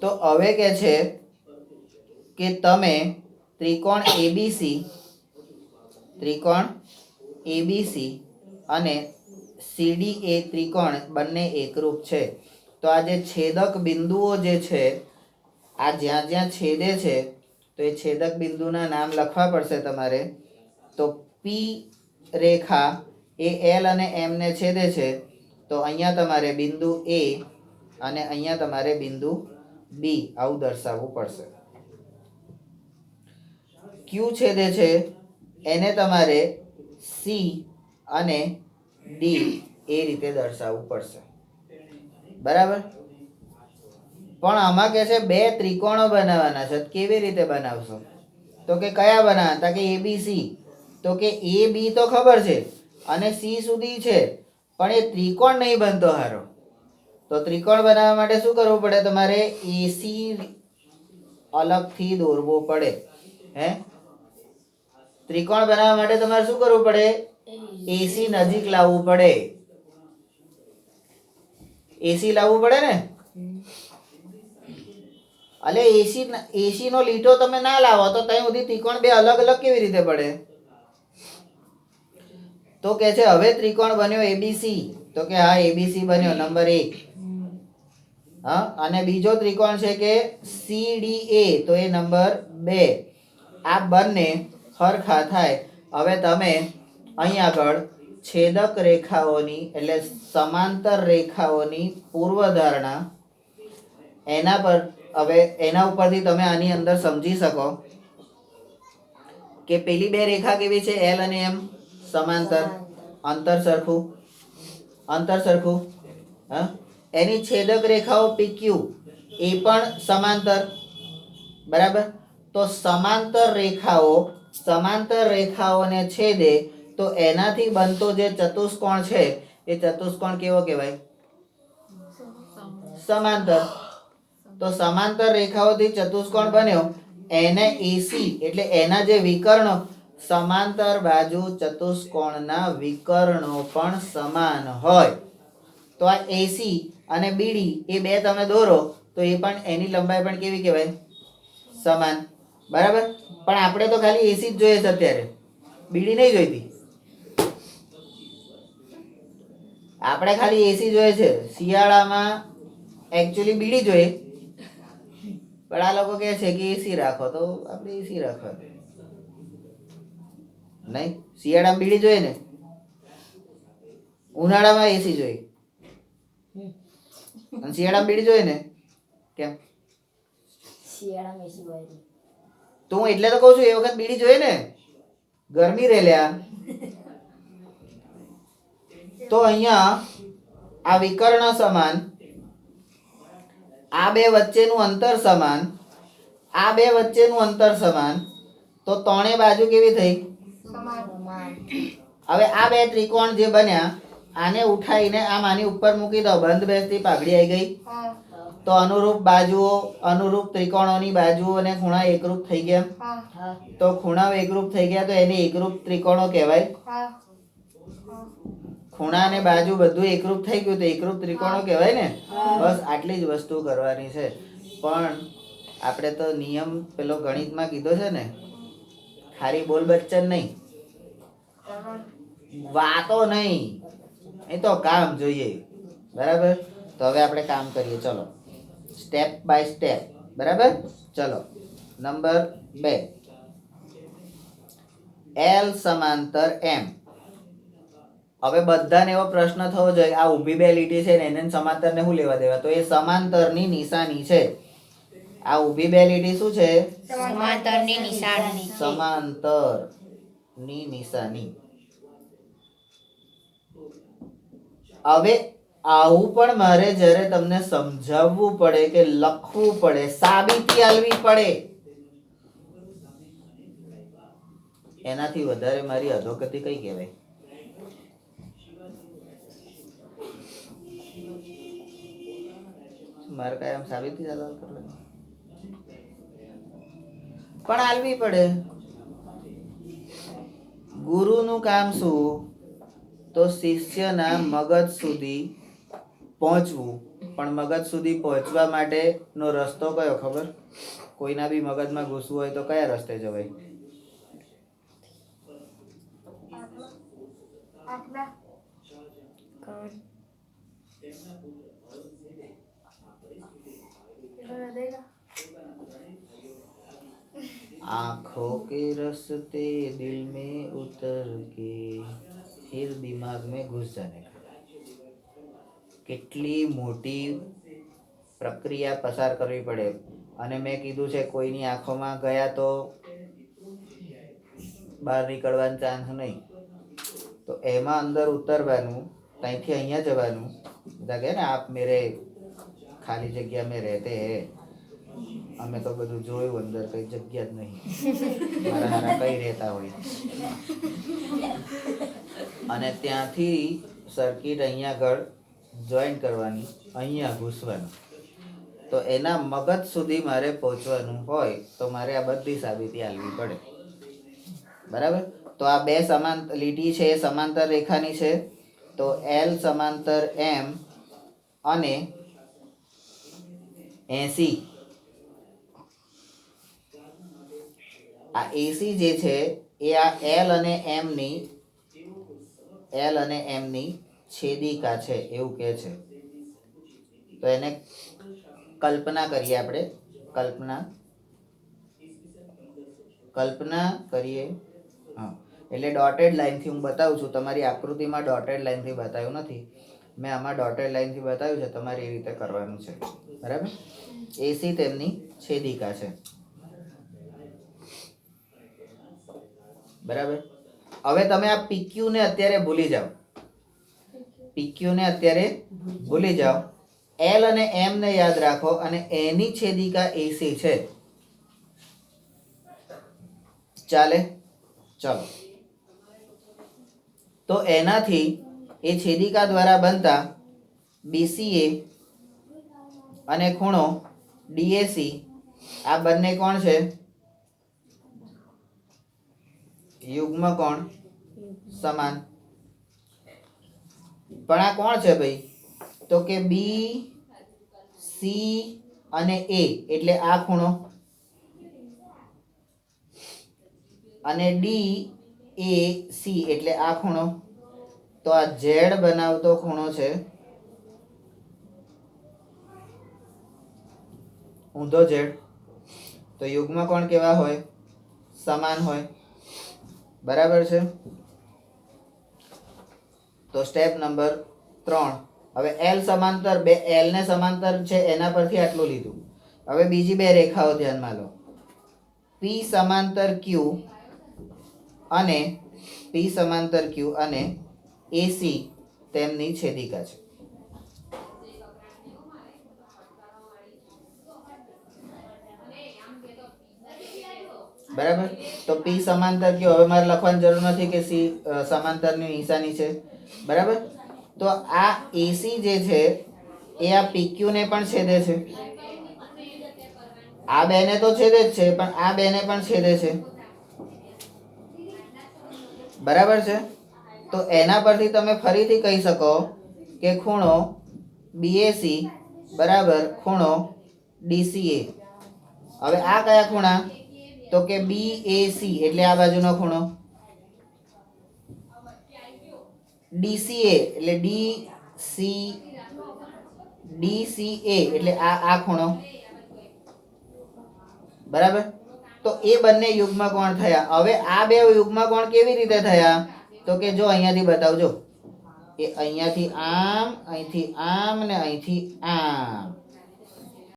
તો હવે કે છે કે તમે ત્રિકોણ એબીસી અને સીડી એ ત્રિકોણ બંને એકરૂપ છે. તો આ જે છેદક બિંદુઓ જે છે, આ જ્યાં જ્યાં છેદે છે, તો એ છેદક બિંદુના નામ લખવા પડશે તમારે. તો પી રેખા એ એલ અને એમ ને છેદે છે, તો અહીંયા તમારે બિંદુ એ અને અહીંયા તમારે બિંદુ બી આવું દર્શાવવું પડશે. ક્યુ છેદે છે એને તમારે સી અને ડી એ રીતે દર્શાવવું પડશે. બરાબર. પણ આમાં કે છે બે ત્રિકોણો બનાવવાના છે. કેવી રીતે બનાવશો? તો કે કયા બનાવવાના? કે એબીસી. તો કે એ બી તો ખબર છે અને સી સુધી છે, પણ એ ત્રિકોણ નહીં બનતો હારો. તો ત્રિકોણ બનાવવા માટે શું કરવું પડે? તમારે એસી અલગથી દોરવો પડે. હે, ત્રિકોણ બનાવવા માટે તમારે શું કરવું પડે? એસી નજીક લાવવું પડે. એસી લાવવું પડે ને. અલે એસી નો લીટો તમે ના લાવો તો ત્યાં સુધી ત્રિકોણ બે અલગ અલગ કેવી રીતે પડે? તો કે છે હવે ત્રિકોણ બન્યો એબીસી. તો કે હા, એબીસી બન્યો નંબર 1. હા, અને બીજો ત્રિકોણ છે કે સીડીએ, તો એ નંબર 2. આ બંને સરખા થાય. હવે તમે અહીં આગળ છેદક રેખાઓની એટલે સમાંતર રેખાઓની પૂર્વધારણા એના પર, હવે એના ઉપરથી તમે આની અંદર સમજી શકો કે પેલી બે રેખા કેવી છે? એલ અને એમ સમાંતર, અંતર સરખું. હા, એની છેદક રેખાઓ પીક્યુ એ પણ સમાંતર. બરાબર. તો સમાંતર રેખાઓને છેદે તો એનાથી બનતો જે ચતુષ્કોણ છે એ ચતુષ્કોણ કેવો કહેવાય? સમાંતર. તો સમાંતર રેખાઓથી ચતુષ્કોણ બન્યો એને એસી એટલે એના જે વિકર્ણો, સમાંતર બાજુ ચતુષ્કોણના વિકર્ણો પણ સમાન હોય. તો આ એસી અને બીડી એ બે તમે દોરો તો એ પણ એની લંબાઈ પણ કેવી કહેવાય? સમાન. બરાબર. પણ આપણે તો ખાલી એસી જ જોઈએ છે અત્યારે, બીડી નહીં જોઈતી. આપણે ખાલી એસી જોઈએ છે. શિયાળામાં એકચ્યુઅલી બીડી જોઈએ, પણ આ લોકો કહે છે કે એસી રાખો, તો આપણે એસી રાખવા નહીં. શિયાળામાં બીડી જોઈએ ને, ઉનાળામાં એસી જોઈએ, અને શિયાળામાં બીડી જોઈએ ને. કેમ? શિયાળામાં એસી હોય તો હું એટલે તો કહું છું એ વખત બીડી જોઈએ ને, ગરમી રે લ્યા. તો અહીંયા આ વિકર્ણ સમાન, આ બે વચ્ચેનું અંતર સમાન, આ બે વચ્ચેનું અંતર સમાન, તો ત્રણે બાજુ કેવી થઈ? સમાન. હવે આ બે ત્રિકોણ જે બન્યા, આને ઉઠાઈને આમ આની ઉપર મૂકી દો, બંધ બેસતી પાઘડી આવી ગઈ. તો અનુરૂપ બાજુઓ, અનુરૂપ ત્રિકોણોની બાજુઓ અને ખૂણા એકરૂપ થઈ ગયા. તો ખૂણાઓ એકરૂપ થઈ ગયા તો એને એકરૂપ ત્રિકોણો કહેવાય. ખૂણા અને બાજુ બધું એકરૂપ થઈ ગયું તો એકરૂપ ત્રિકોણો કહેવાય ને. બસ આટલી જ વસ્તુ કરવાની છે. પણ આપણે તો નિયમ પેલો ગણિતમાં કીધો છે ને, ખાલી બોલ બચ્ચન નહીં, વાતો નહીં, એ તો કામ જોઈએ. બરાબર. તો હવે આપણે કામ કરીએ. ચલો સ્ટેપ બાય સ્ટેપ. બરાબર. ચલો નંબર 2, એલ સમાંતર એમ. હવે બધાને એવો પ્રશ્ન થવો જોઈએ, આ ઊભી બે લીટી છે ને એને સમાંતર ને શું લેવા દેવા? તો એ સમાંતરની નિશાની છે. આ ઊભી બે લીટી શું છે? સમાંતરની નિશાની. સમાંતરની નિશાની. હવે આવું પણ મારે જ્યારે તમને સમજાવવું પડે કે લખવું પડે, સાબિતી આલવી પડે, એનાથી વધારે મારી અધોગતિ કઈ કહેવાય? મારે કઈ આમ સાબિતી કરવાની પણ આલવી પડે. ગુરુનું કામ શું? તો શિષ્યના મગજ સુધી પહોંચવું પણ મગજ સુધી પહોંચવા માટેનો રસ્તો કયો ખબર? કોઈના બી મગજમાં ઘૂસવું હોય તો કયા રસ્તે જવાય? आँखों के रस्ते दिल में उतर के फिर दिमाग में घुस जाने का. કેટલી મોટી પ્રક્રિયા પસાર કરવી પડે. અને મેં કીધું છે કોઈની આંખોમાં ગયા તો બહાર નીકળવાનો ચાન્સ નહીં. તો એમાં અંદર ઉતરવાનું, ત્યાંથી અહીંયા જવાનું. બધા કહે ને આપ મેરે ખાલી જગ્યા મેં રહેતે હે. અમે તો બધું જોયું, અંદર કઈ જગ્યા જ નહીં. મારા હારા કઈ રહેતા હોય. અને ત્યાંથી સર્કિટ અહીંયા આગળ જોઈન કરવાની, અહીંયા ઘૂસવાનું. તો એના મગજ સુધી મારે પહોંચવાનું હોય તો મારે આ બધી સાબિતી આપવી પડે. બરાબર? તો આ બે સમાંતર લીટી છે એ સમાંતર રેખાની છે. તો L સમાંતર M અને 80. આ AC જે છે એ આ L અને M ની છેદિકા છે એવું કહે છે. તો એને કલ્પના કરીએ આપણે. કલ્પના કરીએ. હા, એટલે ડોટેડ લાઈનથી હું બતાવું છું. તમારી આકૃતિમાં ડોટેડ લાઈનથી બતાવ્યું નથી, મેં આમાં ડોટેડ લાઈનથી બતાવ્યું છે. તમારે એ રીતે કરવાનું છે. બરાબર? AC તેમની છેદિકા છે. બરાબર? હવે તમે આ PQ ને અત્યારે ભૂલી જાઓ. L અને M ને યાદ રાખો અને એની છેદિકા AC છે. ચાલે? ચલો. તો એનાથી એ છેદિકા દ્વારા બનતા BCA અને ખૂણો DAC આ બંને કોણ છે? યુગ્મ કોણ? સમાન. પણ આ કોણ છે ભાઈ? તો કે B C અને A એટલે આ ખૂણો, અને D A C એટલે આ ખૂણો. તો આ Z બનાવતો ખૂણો છે ઊંધો Z. તો યુગ્મ કોણ કેવા હોય? સમાન હોય. બરાબર છે? તો સ્ટેપ નંબર 3. હવે L સમાંતર બે L ને સમાંતર છે એના પરથી આટલું લીધું. હવે બીજી બે રેખાઓ ધ્યાનમાં લો. P સમાંતર Q અને AC તેમની છેદિકા છે. બરાબર? તો P સમાંતર Q, હવે મારે લખવાની જરૂર નથી કે C સમાંતરની નિશાની છે. બરાબર? તો આ AC જે છે એ આ PQ ને પણ છેદે છે. આ બેને તો છેદે જ છે, પણ આ બેને પણ છેદે છે. બરાબર છે? તો એના પરથી તમે ફરીથી કહી શકો કે ખૂણો BAC બરાબર ખૂણો DCA. હવે આ કયા ખૂણા? તો કે BAC એટલે આ બાજુનો ખૂણો, DCA એટલે DCA એટલે આ ખૂણો. બરાબર? તો એ બંને યુગ્મ કોણ થયા. હવે આ બે યુગ્મ કોણ કેવી રીતે થયા? તો કે જો અહીંયાથી બતાવજો. એ અહીંયાથી આમ, અહીંથી આમ ને અહીંથી આમ.